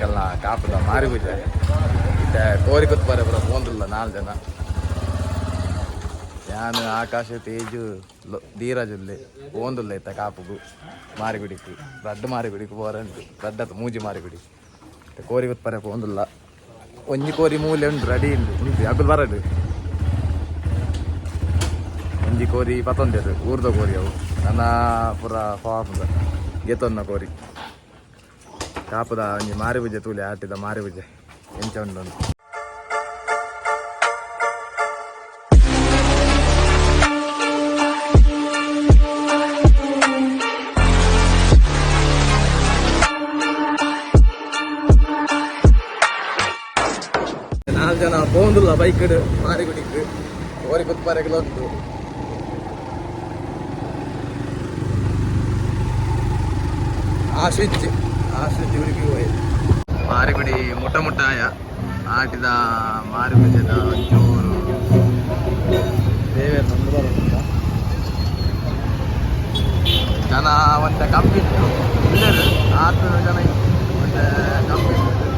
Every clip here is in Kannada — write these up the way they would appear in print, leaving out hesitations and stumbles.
ಎಂಕಲ್ನ ಕಾಪುದ ಮಾರಿ ಪೂಜೆ ಇತ್ತೆ ಕೋರಿ ಕೊತ್ತಾರೆ ಬರೋ ಹೋಂದಿಲ್ಲ 4 ಜನ ನಾನು ಆಕಾಶ ತೇಜು ಧೀರಜ್ ಉಲ್ಲೆ ಹೋಂದಿಲ್ಲ ಇತ್ತ ಕಾಪುಗು ಮಾರಿಗುಡಿಕು ರಡ್ಡು ಮಾರಿಗುಡಿಕು ಬೋರಂಟು ರಡ್ಡತ್ತು ಮೂಜಿ ಮಾರಿಗುಡಿ ಕೋರಿ ಕೊತ್ತಾರೆ ಹೋಂದಿಲ್ಲ ಒಂಜಿ ಕೋರಿ ಮೂಲೆ ಉಂಟು ರೆಡಿ ಉಂಟು ಅಕುಲು ಬರಡು ಒಂಜಿ ಕೋರಿ ಪತ್ತೊಂದೇದು ಊರ್ದ ಕೋರಿ ಅವು ನನ್ನ ಪೂರ ಫಾರ್ಮ್ದ ಗೆತ್ತೊಂದ ಕೋರಿ ಕಾಪುದ ಒಂಜಿ ಮಾರಿ ಪೂಜೆ ತೂಲೆ ಆಟಿದ ಮಾರಿ ಪೂಜೆ ಎಂಚ ಉಂಡು ನಾಲ್ಕು ಜನ ಹೋಗುದಿಲ್ಲ ಬೈಕ್ ಮಾರಿ ಕುಡಿக்கு ಕೋರಿ ಕುತ್ಪಾರೆಗಳು ಉಂಟು ಆ ಸ್ವಿಚ್ ಹುಡುಗಿ ಹೋಯ್ತು ಮಾರಿಗುಡಿ ಮುಟ್ಟಾಯ ಆಟಿದ ಮಾರಿ ಪೂಜೆದ ಒಂಚೂರು ದೇವರ ಸಂದರ್ಭ ಜನ ಒಂದು ಕಮ್ಮಿ ಇತ್ತು ಇಲ್ಲರು 6 ಜನ ಇತ್ತು ಒಂದು ಕಮ್ಮಿ ಇತ್ತು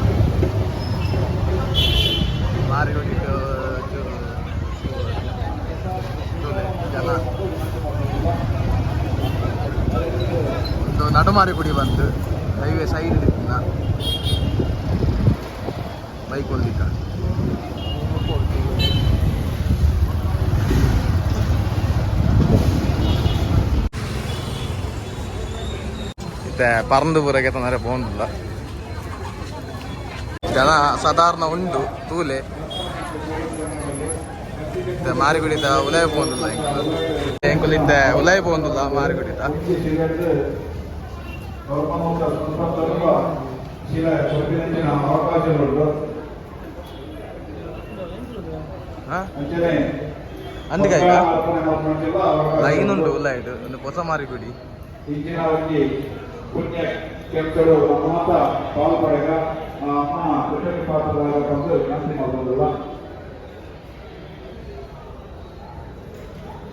ಮಾರಿಗುಡಿಗೆ ಜನ ಒಂದು ನಡುಮಾರಿಗುಡಿ ಬಂದು ಹೈವೇ ಸೈಡ್ ಇರ್ತಿಲ್ಲ ಬೈಕ್ ಹೊಲಿಕ ಮತ್ತೆ ಪರಂದುಪುರಕ್ಕೆ ತೊಂದರೆ പോകുന്നിಲ್ಲ ಜನ ಸಾಧಾರಣ ಉಂಟು ತೂಲೆ ಮಾರಿಗುಡಿದ ಉಲಯ പോകുന്നിಲ್ಲ ಎಂಕುಲಿದ್ದ ಉಲಯ പോകുന്നിಲ್ಲ ಮಾರಿಗುಡಿದ అందుకే లైన్ ఉండు లైట్ పొస మారిగుడి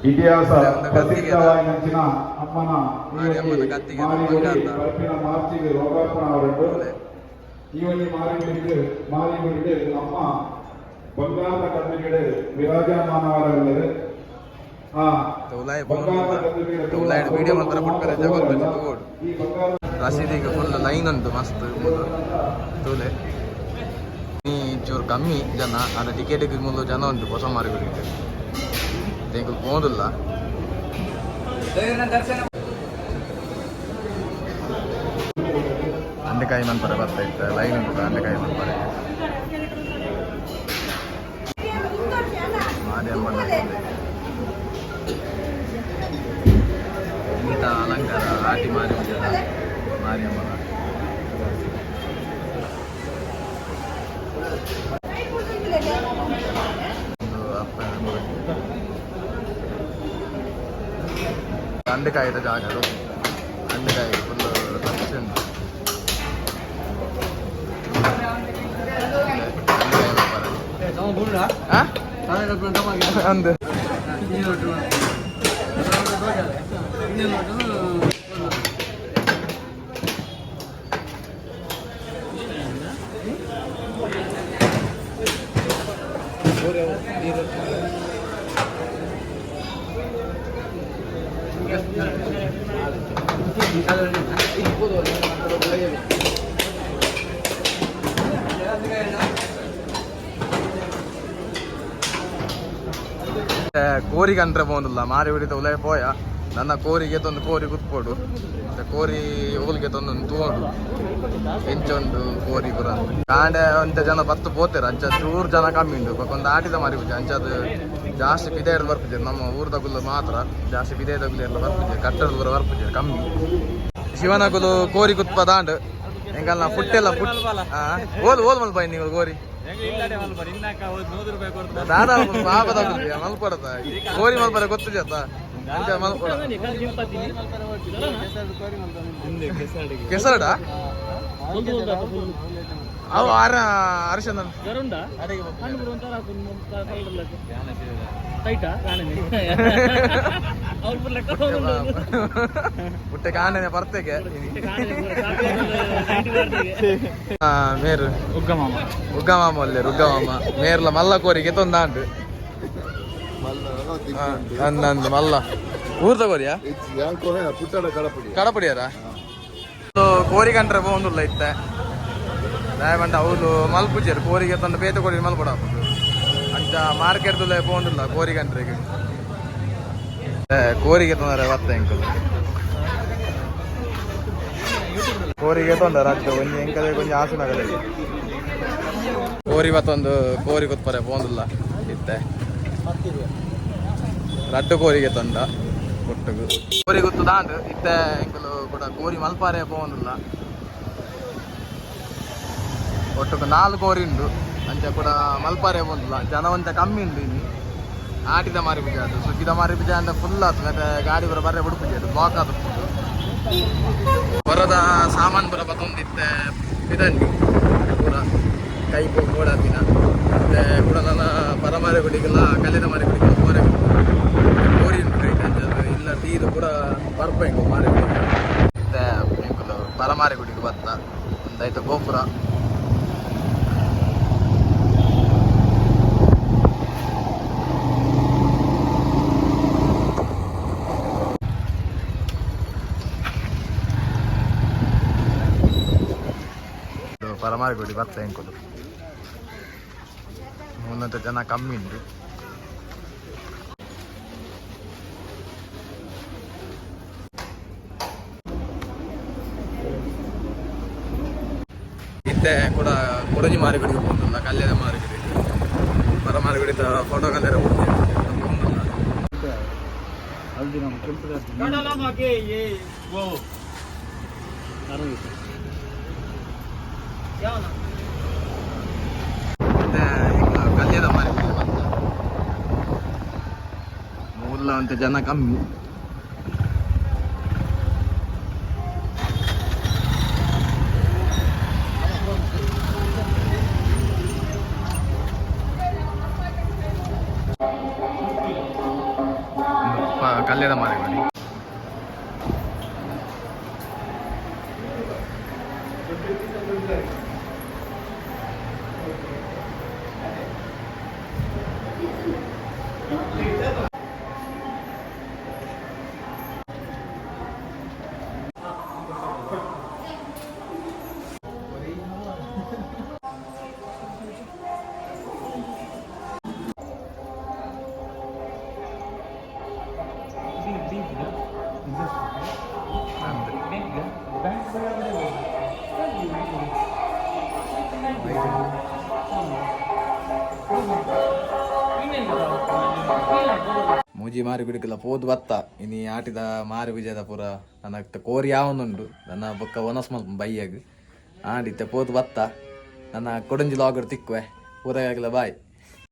ಇತಿಹಾಸ ಪ್ರಸಿದ್ಧವಾಗಿನ ಅಮ್ಮನ ಮಾರ್ಚಿಗೆ ಲೋಕಾರ್ಪಣ ಅವರುಂಟು ಈ ಒಂದು ಮಾರಿಗುಡಿಗೆ ಅಮ್ಮ ಬಂಗಾರದ ಕಣ್ಣಿಗೆ ವಿರಾಜಮಾನವಾಗಲಿದೆ ರಸೀದಿಗೆ ಫುಲ್ ಲೈನ್ ಉಂಟು ಮಸ್ತ್ ತೂಲೆ ಚೂರು ಕಮ್ಮಿ ಜನ ಅದ ಟಿಕೆಟಿಗೆ ಮುಂದೆ ಜನ ಉಂಟು ಹೊಸ ಮಾರಿಗುಡಿಗೆ ತೆಂಗು ಹೋದಿಲ್ಲ ಅಂಡೆಕಾಯಿ ಮನ್ಪರೆ ಬರ್ತಾ ಇತ್ತು ಲೈನ್ ಉಂಟು ಅಂಡೆಕಾಯಿ ಮನ್ಪರೆ ಮಾರಿಯಮ್ಮನ ಇಂಥ ಅಲಂಕಾರ ಆಟಿ ಮಾರಿ ಮಾರಿಯಮ್ಮನ ಅಂಡೆಕಾಯಿದ ಜಾಗ ಅಂಡೆಕಾಯಿ ಫುಲ್ ರಶ್ ಉಂಟು ಅಂದು ಕೋರಿಗೆ ಅಂದ್ರೆ പോകുന്നിಲ್ಲ ಮಾರಿ ಹಿಡಿದ ಉಲಯ ಪೋಯ ನನ್ನ ಕೋರಿಗೆ ತಂದು ಕೋರಿ ಕುತ್ಕೊಡು ಕೋರಿ ಹೋಗ್ಲಿಕ್ಕೆ ತಂದೊಂದು ತೂಡು ಎಂಚೊಂದು ಕೋರಿ ಪುರ ಕಾಂಡೆ ಅಂತ ಜನ ಬತ್ತು ಪೋತಾರೆ ಅಂಚ ಚೂರು ಜನ ಕಮ್ಮಿ ಉಂಟು ಒಂದು ಆಟಿದ ಮಾರಿ ಪೂಜೆ ಅಂಚದು ಜಾಸ್ತಿ ಬಿದೆಯರು ಬರ್ಪುಜೆ ನಮ್ಮ ಊರ್ದಗುಲು ಮಾತ್ರ ಜಾಸ್ತಿ ಬಿದೆದಗುಲು ಎಲ್ಲ ಬರ್ಪುಜೆ ಕಟ್ಟಡ ಪೂರ ಬರ್ಪುಜೆ ಕಮ್ಮಿ ಶಿವನಗುಲು ಕೋರಿ ಕುತ್ಪದಾಂಡ್ ಎಂಕಲ್ನ ಪುಟ್ಟೆಲ್ಲ ಓದ್ ಮಲ್ಪ ನೀವು ಕೋರಿ ದಾದಾ ಮಲ್ಪಡತ ಕೋರಿ ಮಲ್ಪರ ಗೊತ್ತು ಜತ ಕೆಸರಡ ಅವು ಅರಿಶಂದ ಪುಟ್ಟೆ ಕಾಣನೆ ಬರ್ತೇಗೆ ಮೇರು ಉಗ್ಗಮಾಮ ಒಳ್ಳೆ ರುಗ್ಗಮಾಮ ಮೇರ್ಲ ಮಲ್ಲ ಕೋರಿಗೆ ತೊಂದಾಂಡು ಅಂದಂದು ಮಲ್ಲ ಊರ್ ತಗೋರಿಯಾ ಕಡಪಡಿಯಾರ ಕೋರಿ ಕಂಡ್ರೆ ಬೋಂದುಲ್ಲ ಇತ್ತೆ ದಯವಂಡ ಅವ್ರು ಮಲ್ಪುಜರು ಕೋರಿಗೆ ತಂದು ಬೇತ ಕೋರಿ ಮಲ್ಪಡ ಅಂಚ ಮಾರ್ಕೆಟ್ದಲ್ಲೇ ಬೋಂದಿಲ್ಲ ಕೋರಿ ಕಂಡ್ರಿಗೆ ಕೋರಿಗೆ ತೊಂದರೆ ಬತ್ತ ಎಂಕಲ್ ಕೋರಿಗೆ ತೊಂದರೆ ಅಜ್ಜ ಒಂಜಿ ಎಂಕಲೆ ಕೊಂಚ ಆಸನಗಡೆ ಕೋರಿ ಮತ್ತೊಂದು ಕೋರಿ ಕೊತ್ಪರೆ ಬೋಂದಿಲ್ಲ ಇತ್ತೆ ರಡ್ಡು ಕೋರಿಗೆ ತಂದ ಕೊಟ್ಟಗು ಕೋರಿ ಗೊತ್ತು ದಾಂಡು ಇತ್ತೆ ಎಂಕಲು ಕೂಡ ಕೋರಿ ಮಲ್ಪಾರೆ ಬೋಂದಿಲ್ಲ ಒಟ್ಟಿಗೆ 4 ಕೋರಿ ಉಂಡು ಅಂಚೆ ಕೂಡ ಮಲ್ಪಾರೆ ಬಂದಿಲ್ಲ ಜನ ಒಂಚ ಕಮ್ಮಿ ಉಂಡು ಇನ್ನು ಆಟಿದ ಮಾರಿ ಬೀಜ ಅದು ಸುಗ್ಗಿದ ಮಾರಿ ಬೀಜ ಅಂತ ಫುಲ್ ಆತು ಮತ್ತೆ ಗಾಡಿ ಬರ ಬರ್ರೆ ಬಿಡ್ಪುಜಿ ಅದು ಬ್ಲಾಕ್ ಆದ ಬರದ ಸಾಮಾನು ಬರ ಬತ್ತೊಂದಿತ್ತೆ ಬಿದನ್ನಿ ಪೂರ ಕೈ ಓಡಾದಿನ ಮತ್ತೆ ಕೂಡ ನನ್ನ ಪರಮಾರಿ ಗುಡಿಗೆಲ್ಲ ಕಲ್ಲಿನ ಮಾರಿ ಗುಡಿಗೆಲ್ಲ ಕೋರಿ ಉಂಟು ಇಲ್ಲ ನೀರು ಕೂಡ ಬರ್ಬೇಕು ಮಾರಿ ಗುಡಿ ಮತ್ತೆ ಪರಮಾರಿ ಗುಡಿಗೆ ಬತ್ತ ಒಂದಾಯ್ತು ಗೋಪುರ ಪರಮಾರಿ ಗುಡಿ ಬರ್ತಾ ಹೆಂಕೋದು ಮುನ್ನೂರು ಜನ ಕಮ್ಮಿ ಉಂಟು ಇತ್ತೆ ಕೂಡ ಕೊಡಂಜಿ ಮಾರಿಗುಡಿಗೆ ಹೋಗುದಿಲ್ಲ ಕಲ್ಯಾಣ ಮಾರಿಗುಡಿ ಪರಮಾರಿಗುಡಿ ಫೋಟೋ ಕಲ್ಯಾಣ ಕಲ್ಯಾಣ ಮಾರಿಗುಡಿ ಬಂತ ಮೂಲ ಅಂತ ಜನ ಕಮ್ಮಿ ಕಲ್ಯಾಣ ಮಾರಿಗುಡಿ ಮೂಜಿ ಮಾರಿ ಬಿಡಕಲ್ಲ ಪೋದು ಬತ್ತ ಇನಿ ಆಟಿದ ಮಾರಿ ವಿಜಯದ ಪೂರ ನನ್ನ ಕೋರಿ ಯಾವನುಂಡು ನನ್ನ ಬೊಕ್ಕ ಒನಸ್ ಮಲ್ಪ ಬೈಯಾಗ ಆಡಿತ್ತೆ ಪೋದು ಬತ್ತ ನನ್ನ ಕೊಡಂಜಿ ಲಾಗರ್ ತಿಕ್ಕುವೆ ಪೂರ ಬಾಯ್.